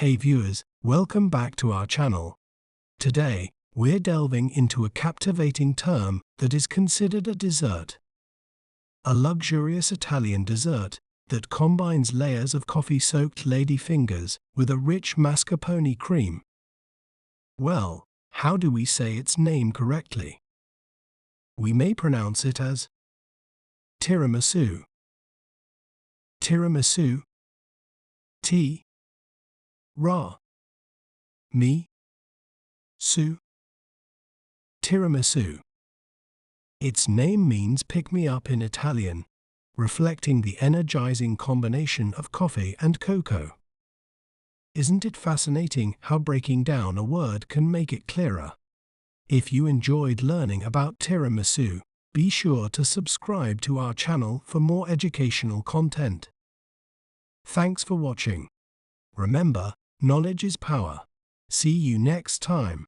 Hey viewers, welcome back to our channel. Today, we're delving into a captivating term that is considered a dessert. A luxurious Italian dessert that combines layers of coffee-soaked ladyfingers with a rich mascarpone cream. Well, how do we say its name correctly? We may pronounce it as tiramisu. Tiramisu. T. Ra. Mi. Su. Tiramisu. Its name means pick-me-up in Italian, reflecting the energizing combination of coffee and cocoa. Isn't it fascinating how breaking down a word can make it clearer? If you enjoyed learning about tiramisu, be sure to subscribe to our channel for more educational content. Thanks for watching. Remember, knowledge is power. See you next time.